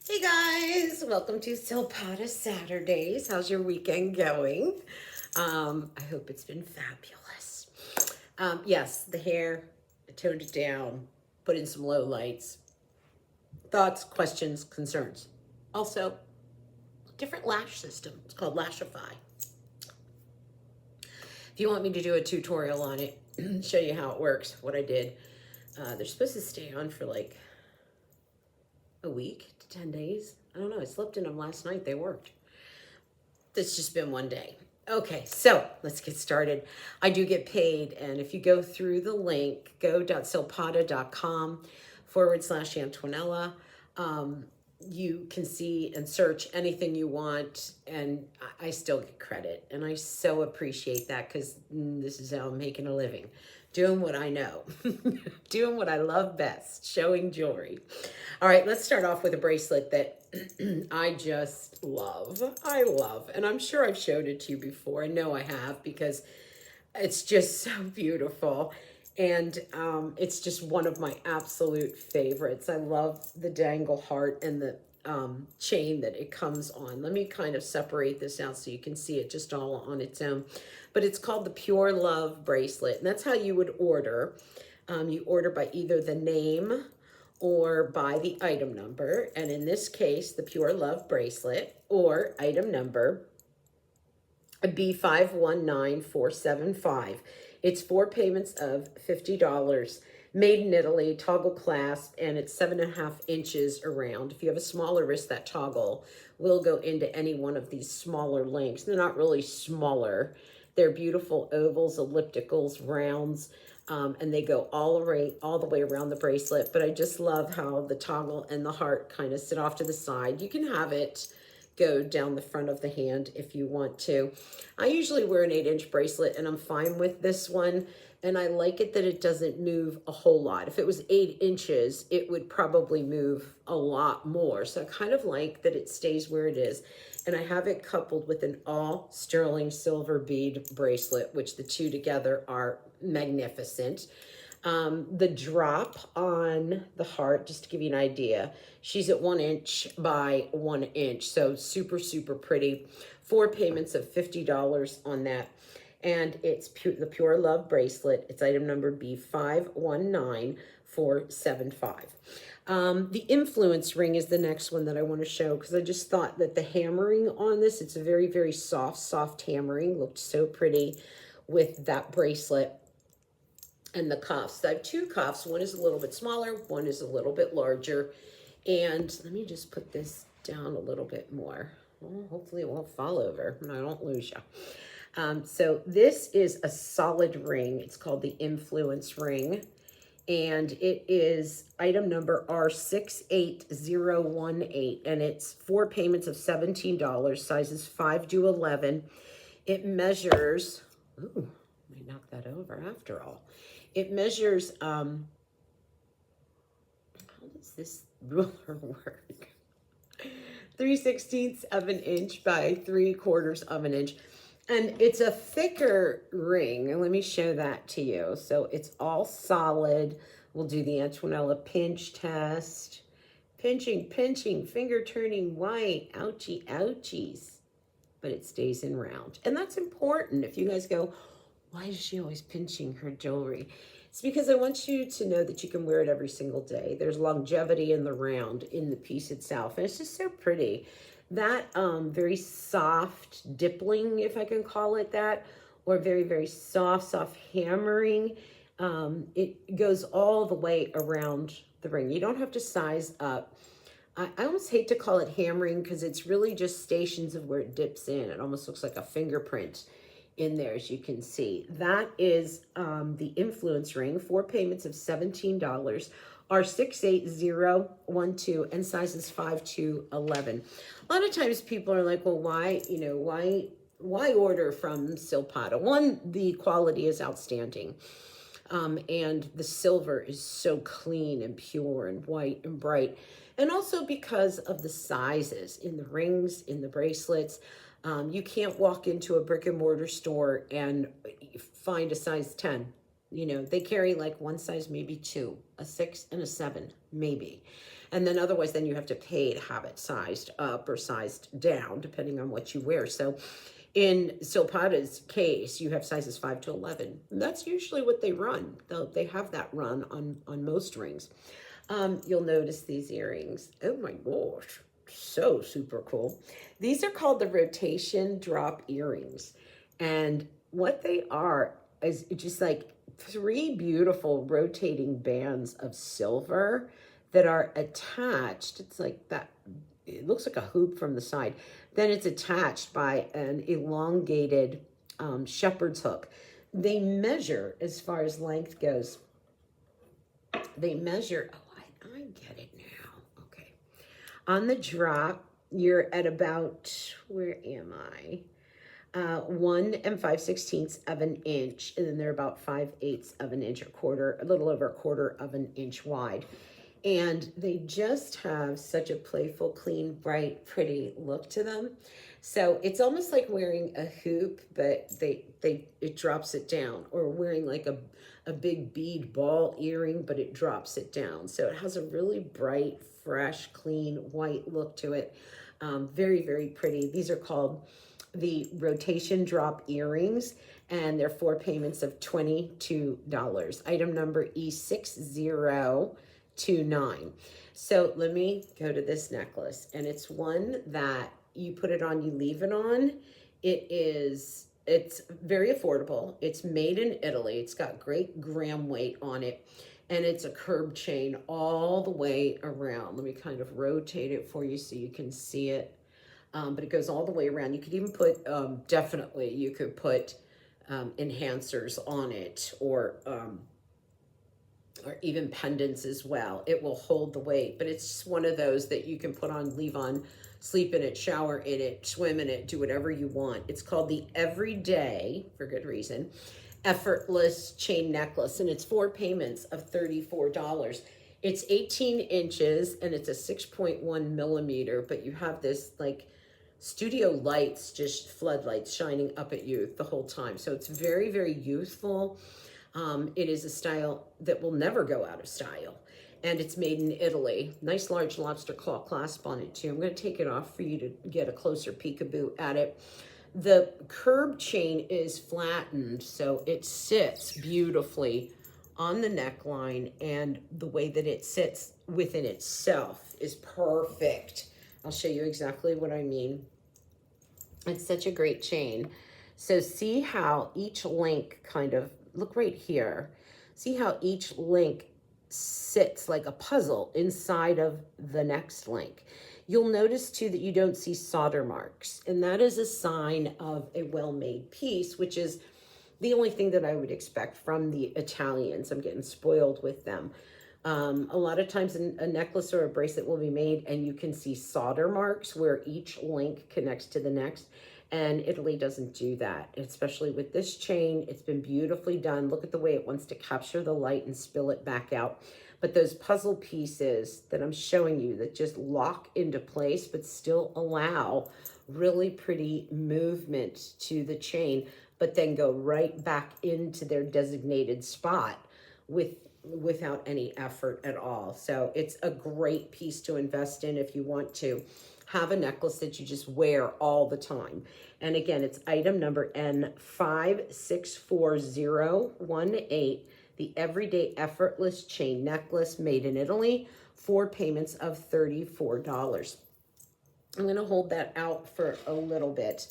Hey guys, welcome to Silpada Saturdays. How's your weekend going? I hope it's been fabulous. Yes, the hair, I toned it down, put in some low lights, thoughts, questions, concerns. Also, different lash system. It's called Lashify. If you want me to do a tutorial on it, show you how it works, what I did, they're supposed to stay on for like a week to 10 days. I don't know. I slept in them last night. They worked. It's just been one day. Okay, so let's get started. I do get paid, and if you go through the link, go.silpada.com/Antonella, you can see and search anything you want, and I still get credit. And I so appreciate that because this is how I'm making a living. Doing what I know, doing what I love best, showing jewelry. All right, let's start off with a bracelet that I just love. I love, and I'm sure I've showed it to you before. I know I have because it's just so beautiful. And it's just one of my absolute favorites. I love the dangle heart and the chain that it comes on. Let me kind of separate this out so you can see it just all on its own. But it's called the Pure Love bracelet, and that's how you would order. You order by either the name or by the item number. And in this case, the Pure Love bracelet or item number B519475. It's 4 payments of $50, made in Italy, toggle clasp, and it's 7.5 inches around. If you have a smaller wrist, that toggle will go into any one of these smaller links. They're not really smaller. They're beautiful ovals, ellipticals, rounds, and they go all the way around the bracelet. But I just love how the toggle and the heart kind of sit off to the side. You can have it go down the front of the hand if you want to. I usually wear an 8-inch bracelet, and I'm fine with this one. And I like it that it doesn't move a whole lot. If it was 8 inches, it would probably move a lot more. So I kind of like that it stays where it is. And I have it coupled with an all sterling silver bead bracelet, which the two together are magnificent. The drop on the heart, just to give you an idea, she's at 1 inch by 1 inch. So super, super pretty. 4 payments of $50 on that. And it's the Pure Love bracelet. It's item number B519475. The influence ring is the next one that I want to show because I just thought that the hammering on this, it's a very, very soft hammering. Looked so pretty with that bracelet. And the cuffs. I have two cuffs. One is a little bit smaller, one is a little bit larger. And let me just put this down a little bit more. Well, hopefully it won't fall over and I don't lose you. So this is a solid ring. It's called the Influence ring. And it is item number R68018. And it's 4 payments of $17, sizes 5 to 11. It measures, ooh, let me knock that over after all. It measures, how does this ruler work? 3/16 of an inch by 3/4 of an inch. And it's a thicker ring. And let me show that to you. So it's all solid. We'll do the Antonella pinch test. Pinching, finger turning white. Ouchie, ouchies. But it stays in round. And that's important. If you guys go, why is she always pinching her jewelry? It's because I want you to know that you can wear it every single day. There's longevity in the round, in the piece itself. And it's just so pretty. That very soft dippling, if I can call it that, or very, very soft hammering, it goes all the way around the ring. You don't have to size up. I almost hate to call it hammering because it's really just stations of where it dips in. It almost looks like a fingerprint in there, as you can see. That is the Influence ring, 4 payments of $17, are 68012, and sizes 5 to 11. A lot of times people are like, well, why order from Silpada? One, the quality is outstanding. And the silver is so clean and pure and white and bright. And also because of the sizes in the rings, in the bracelets. You can't walk into a brick and mortar store and find a size 10. You know, they carry like one size, maybe two, a 6 and a 7, maybe. And then otherwise, then you have to pay to have it sized up or sized down, depending on what you wear. So in Silpada's case, you have sizes 5 to 11. And that's usually what they run. They have that run on most rings. You'll notice these earrings. Oh my gosh, so super cool. These are called the rotation drop earrings. And what they are is just like 3 beautiful rotating bands of silver that are attached. It's like that, it looks like a hoop from the side. Then it's attached by an elongated shepherd's hook. They measure, as far as length goes, they measure, oh, I get it now. Okay. On the drop, you're at about, where am I? 1 5/16 of an inch, and then they're about 5/8 of an inch, a little over 1/4 of an inch wide. And they just have such a playful, clean, bright, pretty look to them. So it's almost like wearing a hoop, but it drops it down, or wearing like a big bead ball earring, but it drops it down. So it has a really bright, fresh, clean, white look to it. Very, very pretty. These are called the rotation drop earrings, and they're 4 payments of $22. Item number E6029. So let me go to this necklace, and it's one that you put it on, you leave it on. It's very affordable. It's made in Italy. It's got great gram weight on it, and it's a curb chain all the way around. Let me kind of rotate it for you so you can see it. But it goes all the way around. You could even put, definitely, you could put enhancers on it, or even pendants as well. It will hold the weight, but it's just one of those that you can put on, leave on, sleep in it, shower in it, swim in it, do whatever you want. It's called the Everyday, for good reason, Effortless Chain Necklace, and it's 4 payments of $34. It's 18 inches, and it's a 6.1 millimeter, but you have this like studio lights, just floodlights shining up at you the whole time. So it's very, very youthful. It is a style that will never go out of style. And it's made in Italy. Nice large lobster claw clasp on it too. I'm going to take it off for you to get a closer peekaboo at it. The curb chain is flattened, so it sits beautifully on the neckline, and the way that it sits within itself is perfect. I'll show you exactly what I mean. It's such a great chain. So see how each link kind of, look right here. See how each link sits like a puzzle inside of the next link. You'll notice too that you don't see solder marks, and that is a sign of a well-made piece, which is the only thing that I would expect from the Italians. I'm getting spoiled with them. A lot of times a necklace or a bracelet will be made and you can see solder marks where each link connects to the next. And Italy doesn't do that, especially with this chain. It's been beautifully done. Look at the way it wants to capture the light and spill it back out. But those puzzle pieces that I'm showing you that just lock into place but still allow really pretty movement to the chain, but then go right back into their designated spot without any effort at all. So it's a great piece to invest in if you want to have a necklace that you just wear all the time. And again, it's item number N564018, the Everyday Effortless Chain Necklace, made in Italy, 4 payments of $34. I'm going to hold that out for a little bit.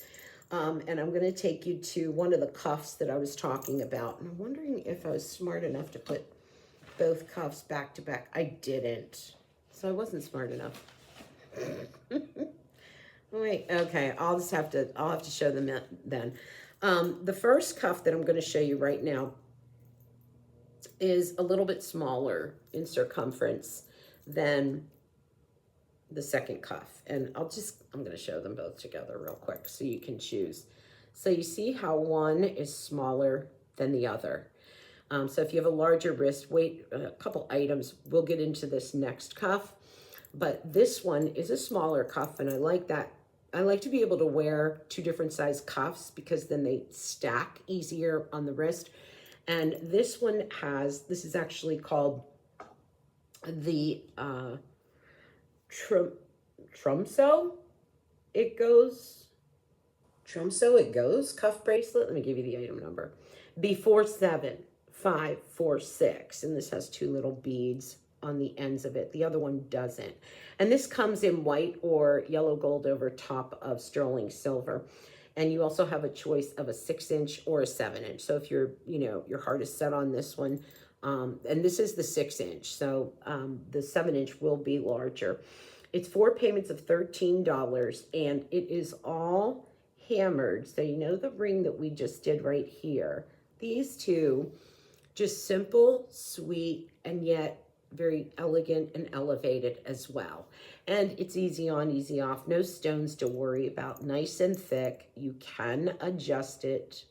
And I'm going to take you to one of the cuffs that I was talking about. And I'm wondering if I was smart enough to put both cuffs back to back. I didn't. So I wasn't smart enough. Wait, okay. I'll have to show them then. The first cuff that I'm going to show you right now is a little bit smaller in circumference than the second cuff, and I'm going to show them both together real quick so you can choose. So you see how one is smaller than the other. So if you have a larger wrist, wait a couple items. We'll get into this next cuff, but this one is a smaller cuff, and I like that. I like to be able to wear 2 different size cuffs because then they stack easier on the wrist. And this one this is actually called the Trumso it goes. Trumso it goes cuff bracelet. Let me give you the item number. B47546. And this has two little beads on the ends of it. The other one doesn't. And this comes in white or yellow gold over top of sterling silver. And you also have a choice of a 6-inch or a 7-inch. So if you're, your heart is set on this one, and this is the 6-inch, so the 7-inch will be larger. It's 4 payments of $13, and it is all hammered. So you know the ring that we just did right here. These two, just simple, sweet, and yet very elegant and elevated as well. And it's easy on, easy off. No stones to worry about. Nice and thick. You can adjust it,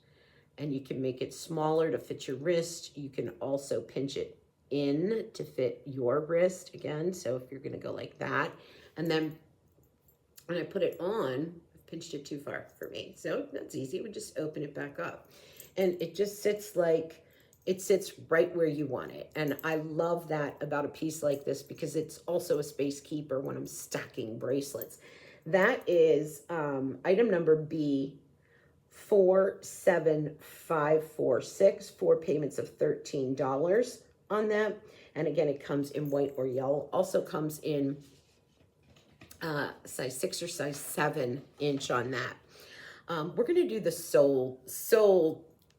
and you can make it smaller to fit your wrist. You can also pinch it in to fit your wrist again. So if you're going to go like that, and then when I put it on, I've pinched it too far for me. So that's easy. We just open it back up, and it just sits like, it sits right where you want it. And I love that about a piece like this, because it's also a space keeper when I'm stacking bracelets. That is item number B47546, 4 payments of $13 on that. And again, it comes in white or yellow. Also comes in size 6 or size 7-inch on that. We're going to do the soul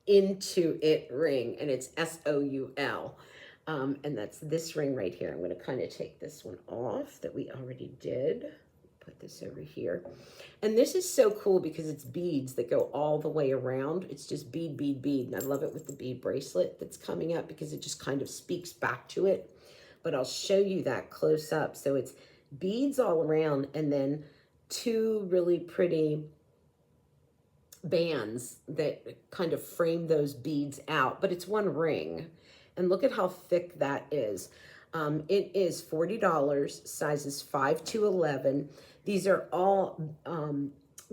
into it ring, and it's SOUL. And that's this ring right here. I'm going to kind of take this one off that we already did. Put this over here. And this is so cool because it's beads that go all the way around. It's just bead, bead, bead. And I love it with the bead bracelet that's coming up, because it just kind of speaks back to it. But I'll show you that close up. So it's beads all around, and then 2 really pretty bands that kind of frame those beads out, but it's one ring. And look at how thick that is. It is $40, sizes 5 to 11. These are all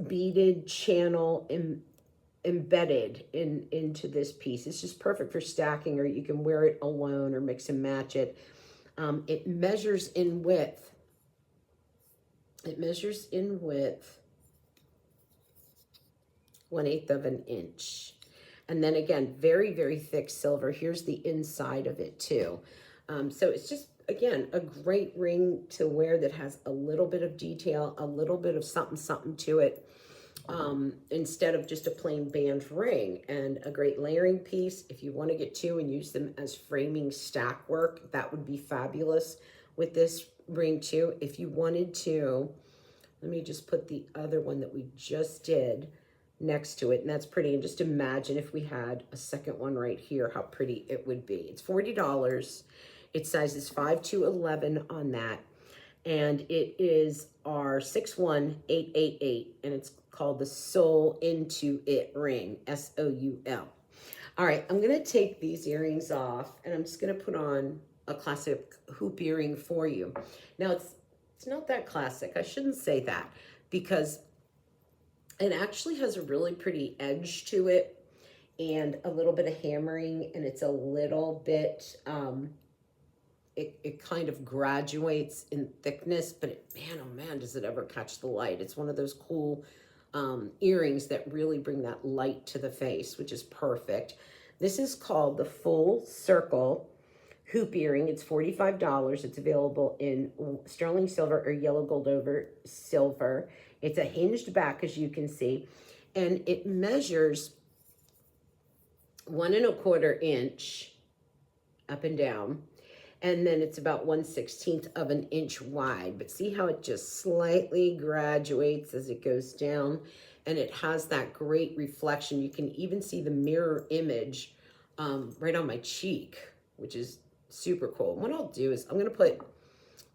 beaded channel embedded into this piece. It's just perfect for stacking, or you can wear it alone or mix and match it. It measures in width. It measures in width 1/8 of an inch. And then again, very, very thick silver. Here's the inside of it too. So it's just, again, a great ring to wear that has a little bit of detail, a little bit of something to it, instead of just a plain band ring. And a great layering piece. If you want to get 2 and use them as framing stack work, that would be fabulous with this ring too. If you wanted to, let me just put the other one that we just did next to it, and that's pretty. And just imagine if we had a second one right here, how pretty it would be. It's $40. It sizes 5 to 11 on that, and it is our 61888, and it's called the Soul Into It ring, SOUL. All right, I'm gonna take these earrings off, and I'm just gonna put on a classic hoop earring for you. Now it's not that classic. I shouldn't say that, because it actually has a really pretty edge to it and a little bit of hammering, and it's a little bit, it kind of graduates in thickness, but man, oh man, does it ever catch the light. It's one of those cool earrings that really bring that light to the face, which is perfect. This is called the Full Circle hoop earring. It's $45. It's available in sterling silver or yellow gold over silver. It's a hinged back, as you can see, and it measures 1 1/4 inch up and down, and then it's about 1/16 of an inch wide. But see how it just slightly graduates as it goes down, and it has that great reflection. You can even see the mirror image right on my cheek, which is super cool. What I'll do is I'm going to put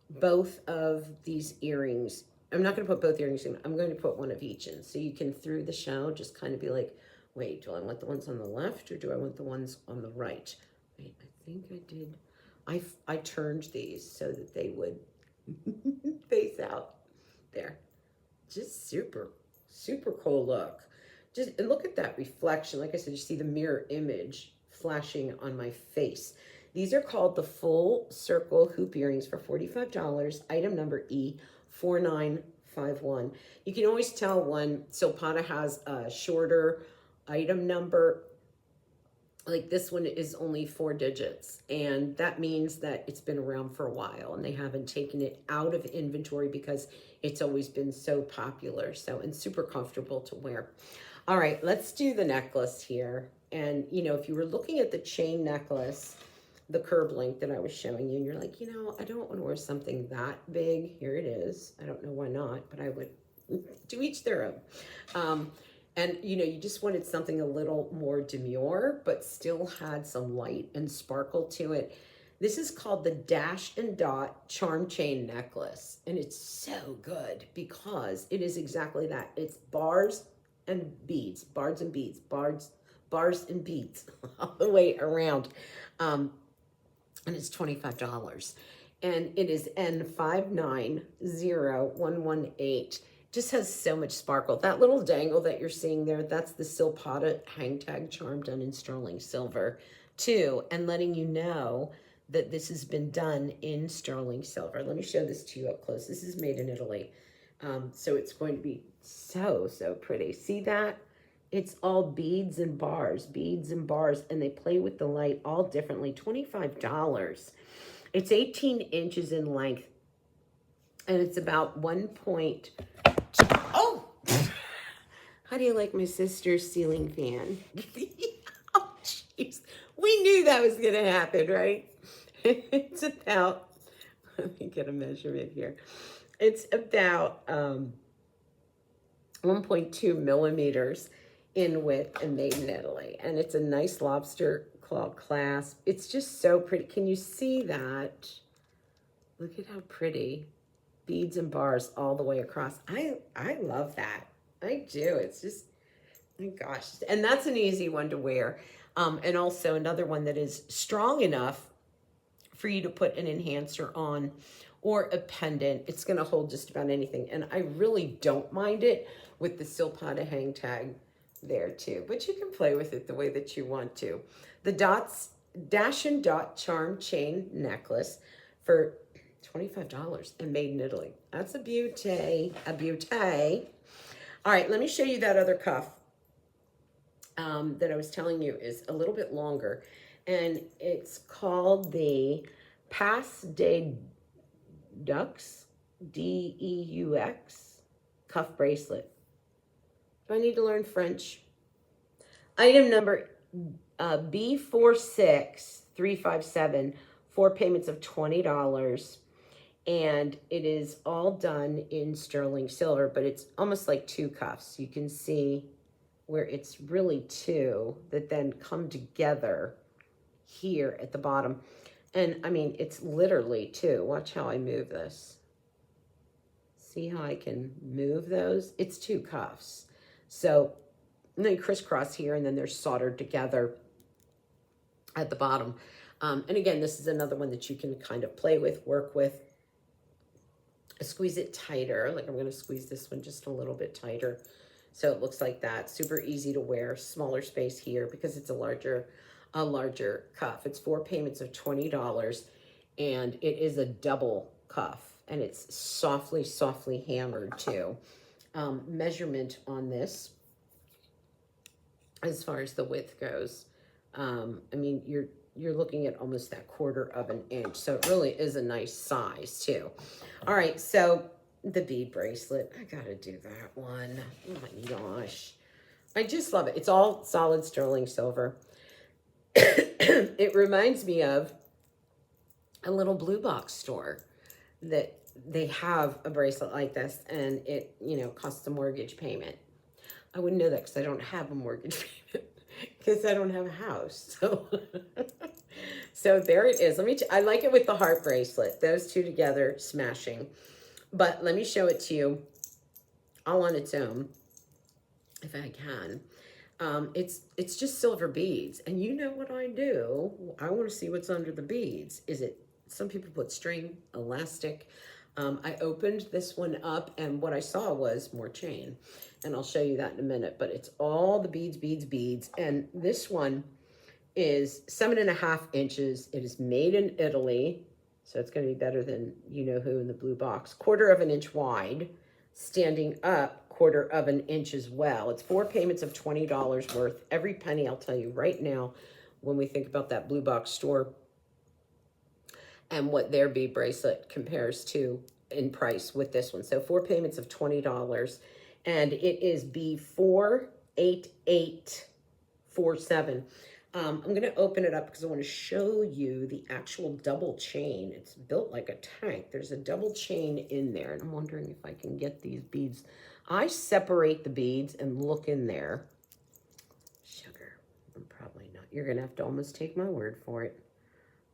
both of these earrings. I'm not going to put both earrings in. I'm going to put one of each in. So you can, through the show, just kind of be like, wait, do I want the ones on the left or do I want the ones on the right? Wait, I think I did. I turned these so that they would face out there. Just super, super cool look. And look at that reflection. Like I said, you see the mirror image flashing on my face. These are called the full circle hoop earrings for $45. Item number E4951. You can always tell when Silpada has a shorter item number. Like this one is only 4 digits, and that means that it's been around for a while and they haven't taken it out of inventory because it's always been so popular. So, and super comfortable to wear. All right, let's do the necklace here. And, you know, if you were looking at the chain necklace, the curb link that I was showing you, and you're like, you know, I don't want to wear something that big. Here it is. I don't know why not, but I would, to each their own. And, you know, you just wanted something a little more demure, but still had some light and sparkle to it. This is called the Dash and Dot Charm Chain Necklace. And it's so good because it is exactly that. It's bars and beads, bars and beads, bars and beads all the way around. And it's $25. And it is N590118. Just has so much sparkle. That little dangle that you're seeing there, that's the Silpada hang tag charm done in sterling silver too, and letting you know that this has been done in sterling silver. Let me show this to you up close. This is made in Italy. So it's going to be so pretty. See that? It's all beads and bars, and they play with the light all differently. $25. It's 18 inches in length, and it's about 1.2. Oh! How do you like my sister's ceiling fan? Oh, jeez. We knew that was going to happen, right? It's about, let me get a measurement here. It's about 1.2 millimeters in width and made in Italy. And it's a nice lobster claw clasp. It's just so pretty. Can you see that? Look at how pretty. Beads and bars all the way across. I love that. I do. It's just, my gosh. And that's an easy one to wear. And also another one that is strong enough for you to put an enhancer on or a pendant. It's going to hold just about anything. And I really don't mind it with the Silpada hang tag there too. But you can play with it the way that you want to. The Dash and Dot Charm Chain Necklace for $25 and made in Italy. That's a beauty, a beauty. All right, let me show you that other cuff that I was telling you is a little bit longer. And it's called the Pas de Deux, D-E-U-X, cuff bracelet. Do I need to learn French? Item number B46357, 4 payments of $20. And it is all done in sterling silver, but it's almost like 2 cuffs. You can see where it's really 2 that then come together here at the bottom. And I mean, it's literally 2. Watch how I move this. See how I can move those? It's 2 cuffs. So they crisscross here and then they're soldered together at the bottom. And again, this is another one that you can kind of play with, work with. Squeeze it tighter. Like I'm going to squeeze this one just a little bit tighter. So it looks like that. Super easy to wear. Smaller space here because it's a larger cuff. It's 4 payments of $20 and it is a double cuff and it's softly hammered too. Measurement on this as far as the width goes. I mean, you're looking at almost that 1/4 of an inch. So it really is a nice size too. All right, so the bead bracelet. I gotta do that one. Oh my gosh. I just love it. It's all solid sterling silver. It reminds me of a little blue box store that they have a bracelet like this and it, you know, costs a mortgage payment. I wouldn't know that because I don't have a mortgage payment because I don't have a house. So, so there it is. I like it with the heart bracelet. Those two together, smashing. But let me show it to you all on its own, if I can. It's just silver beads. And you know what I do? I want to see what's under the beads. Some people put string, elastic. I opened this one up and what I saw was more chain. And I'll show you that in a minute. But it's all the beads. And this one is 7.5 inches. It is made in Italy, so it's going to be better than you know who in the blue box. 1/4 inch wide, standing up 1/4 inch as well. It's 4 payments of $20 worth. Every penny, I'll tell you right now, when we think about that blue box store and what their bead bracelet compares to in price with this one. So 4 payments of $20, and it is B48847. I'm going to open it up because I want to show you the actual double chain. It's built like a tank. There's a double chain in there, and I'm wondering if I can get these beads. I separate the beads and look in there. Sugar, I'm probably not. You're going to have to almost take my word for it.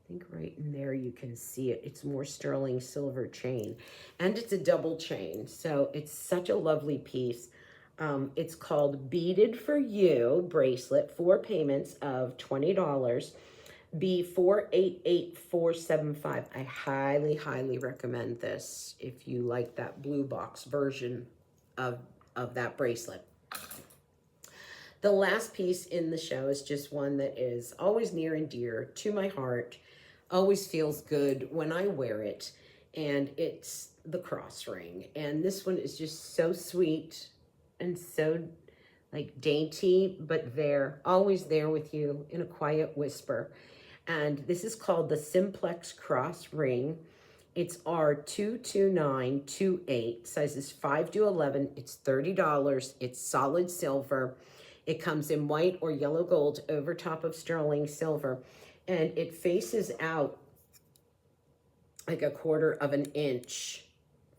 I think right in there you can see it. It's more sterling silver chain, and it's a double chain, so it's such a lovely piece. It's called Beaded for You bracelet, 4 payments of $20, B488475. I highly, highly recommend this if you like that blue box version of that bracelet. The last piece in the show is just one that is always near and dear to my heart, always feels good when I wear it, and it's the cross ring. And this one is just so sweet and so like dainty, but there, always there with you in a quiet whisper. And this is called the Simplex Cross Ring. It's R22928, sizes 5 to 11. It's $30. It's solid silver. It comes in white or yellow gold over top of sterling silver. And it faces out like 1/4 inch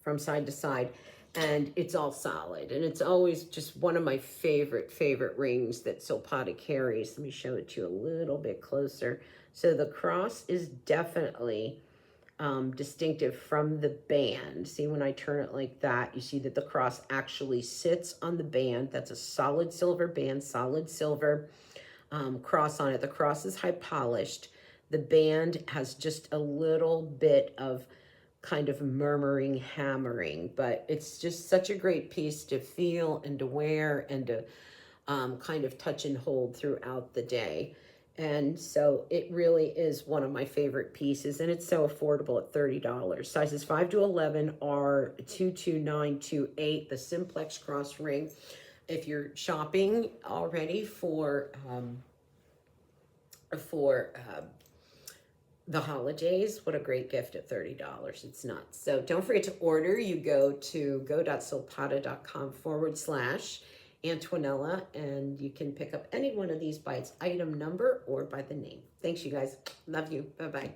from side to side. And it's all solid. And it's always just one of my favorite rings that Silpada carries. Let me show it to you a little bit closer. So the cross is definitely distinctive from the band. See, when I turn it like that, you see that the cross actually sits on the band. That's a solid silver band, solid silver cross on it. The cross is high polished. The band has just a little bit of kind of murmuring, hammering, but it's just such a great piece to feel and to wear and to kind of touch and hold throughout the day. And so it really is one of my favorite pieces, and it's so affordable at $30. Sizes 5 to 11 are 22928, the Simplex Cross Ring. If you're shopping already for the holidays, what a great gift at $30. It's nuts. So don't forget to order. You go to go.silpada.com/Antonella, and you can pick up any one of these by its item number or by the name. Thanks, you guys. Love you. Bye-bye.